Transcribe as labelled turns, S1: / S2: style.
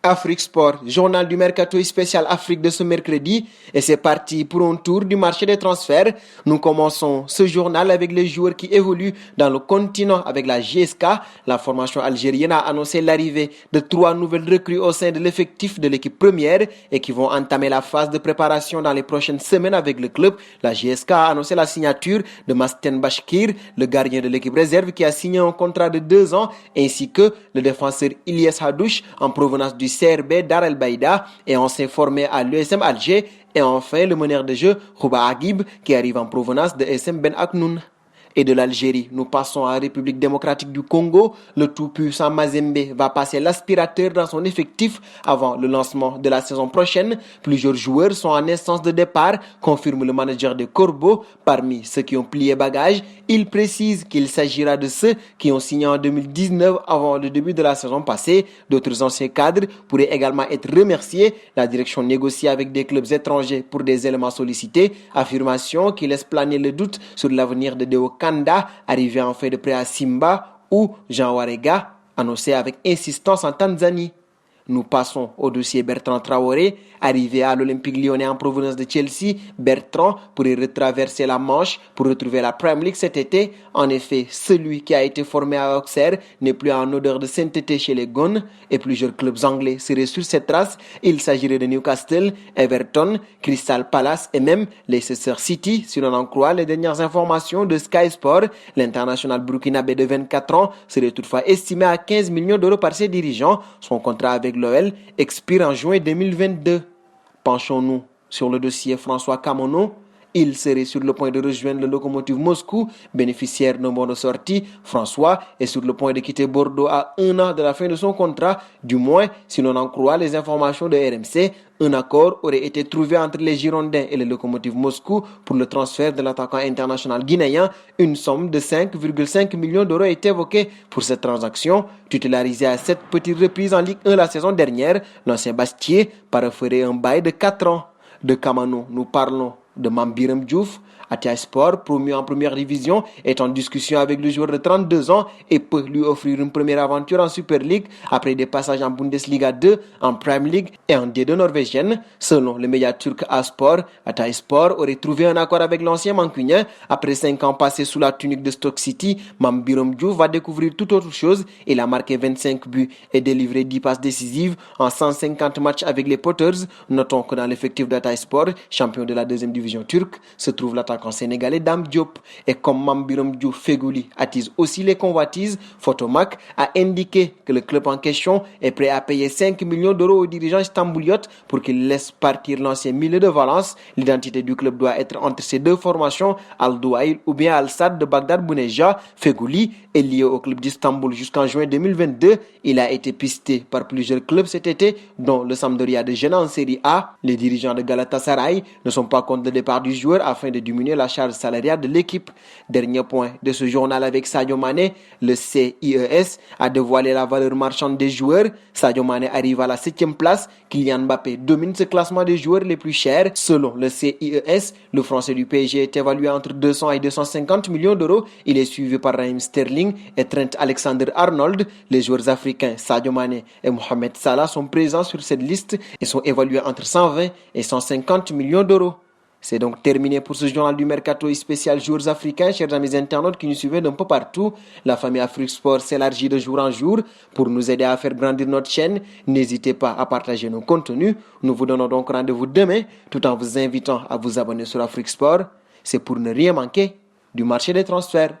S1: Afrique Sport, journal du Mercato spécial Afrique de ce mercredi, et c'est parti pour un tour du marché des transferts. Nous commençons ce journal avec les joueurs qui évoluent dans le continent avec la GSK. La formation algérienne a annoncé l'arrivée de 3 nouvelles recrues au sein de l'effectif de l'équipe première et qui vont entamer la phase de préparation dans les prochaines semaines avec le club. La GSK a annoncé la signature de Masten Bashkir, le gardien de l'équipe réserve qui a signé un contrat de 2 ans, ainsi que le défenseur Ilyes Hadouche en provenance du CRB Dar El Baïda et ancien formé à l'USM Alger, et enfin le meneur de jeu Rouba Aguib qui arrive en provenance de SM Ben Aknoun. Et de l'Algérie, nous passons à la République démocratique du Congo. Le tout-puissant Mazembe va passer l'aspirateur dans son effectif avant le lancement de la saison prochaine. Plusieurs joueurs sont en instance de départ, confirme le manager de Corbeau. Parmi ceux qui ont plié bagage, il précise qu'il s'agira de ceux qui ont signé en 2019 avant le début de la saison passée. D'autres anciens cadres pourraient également être remerciés. La direction négocie avec des clubs étrangers pour des éléments sollicités. Affirmation qui laisse planer le doute sur l'avenir de Deo Kanda, arrivé en fait de prêt à Simba, ou Jean Warega, annoncé avec insistance en Tanzanie. Nous passons au dossier Bertrand Traoré, arrivé à l'Olympique Lyonnais en provenance de Chelsea. Bertrand pourrait retraverser la Manche pour retrouver la Premier League cet été. En effet, celui qui a été formé à Auxerre n'est plus en odeur de sainteté chez les Gones et plusieurs clubs anglais seraient sur cette trace. Il s'agirait de Newcastle, Everton, Crystal Palace et même Leicester City. Si l'on en croit les dernières informations de Sky Sport, l'international burkinabé de 24 ans serait toutefois estimé à 15 millions d'euros par ses dirigeants. Son contrat avec l'OL expire en juin 2022. Penchons-nous sur le dossier François Kamono. Il serait sur le point de rejoindre le Lokomotiv Moscou, bénéficiaire d'un bon de sortie. François est sur le point de quitter Bordeaux à 1 an de la fin de son contrat. Du moins, si l'on en croit les informations de RMC, un accord aurait été trouvé entre les Girondins et le Lokomotiv Moscou pour le transfert de l'attaquant international guinéen. Une somme de 5,5 millions d'euros est évoquée pour cette transaction. Titularisé à 7 petites reprises en Ligue 1 la saison dernière, l'ancien Bastier paraphrait un bail de 4 ans. De Kamano, nous parlons de Mambiram Diouf. Atia Sport, promu en première division, est en discussion avec le joueur de 32 ans et peut lui offrir une première aventure en Super League après des passages en Bundesliga 2, en Premier League et en D2 norvégienne. Selon le média turc A-Sport, Atia Sport aurait trouvé un accord avec l'ancien mancunien. Après 5 ans passés sous la tunique de Stoke City, Mambiram Diouf va découvrir toute autre chose. Il a marqué 25 buts et délivré 10 passes décisives en 150 matchs avec les Potters. Notons que dans l'effectif d'Atia Sport, champion de la deuxième division turque, se trouve l'attaquant sénégalais Dame Diop. Et comme Mambiram Diouf Fegouli attise aussi les convoitises, Photomac a indiqué que le club en question est prêt à payer 5 millions d'euros aux dirigeants istambouliotes pour qu'il laisse partir l'ancien milieu de Valence. L'identité du club doit être entre ces deux formations, Al-Douaïl ou bien Al-Sadd de Bagdad Bouneja. Fegouli est lié au club d'Istanbul jusqu'en juin 2022. Il a été pisté par plusieurs clubs cet été, dont le Sampdoria de Gênes en Série A. Les dirigeants de Galatasaray ne sont pas contre le départ du joueur afin de diminuer la charge salariale de l'équipe. Dernier point de ce journal avec Sadio Mané, le CIES a dévoilé la valeur marchande des joueurs. Sadio Mané arrive à la 7e place. Kylian Mbappé domine ce classement des joueurs les plus chers. Selon le CIES, le français du PSG est évalué entre 200 et 250 millions d'euros. Il est suivi par Raheem Sterling et Trent Alexander-Arnold. Les joueurs africains Sadio Mané et Mohamed Salah sont présents sur cette liste et sont évalués entre 120 et 150 millions d'euros. C'est donc terminé pour ce journal du Mercato spécial joueurs africains. Chers amis internautes qui nous suivent d'un peu partout, la famille Afrique Sport s'élargit de jour en jour. Pour nous aider à faire grandir notre chaîne, n'hésitez pas à partager nos contenus. Nous vous donnons donc rendez-vous demain, tout en vous invitant à vous abonner sur Afrique Sport. C'est pour ne rien manquer du marché des transferts.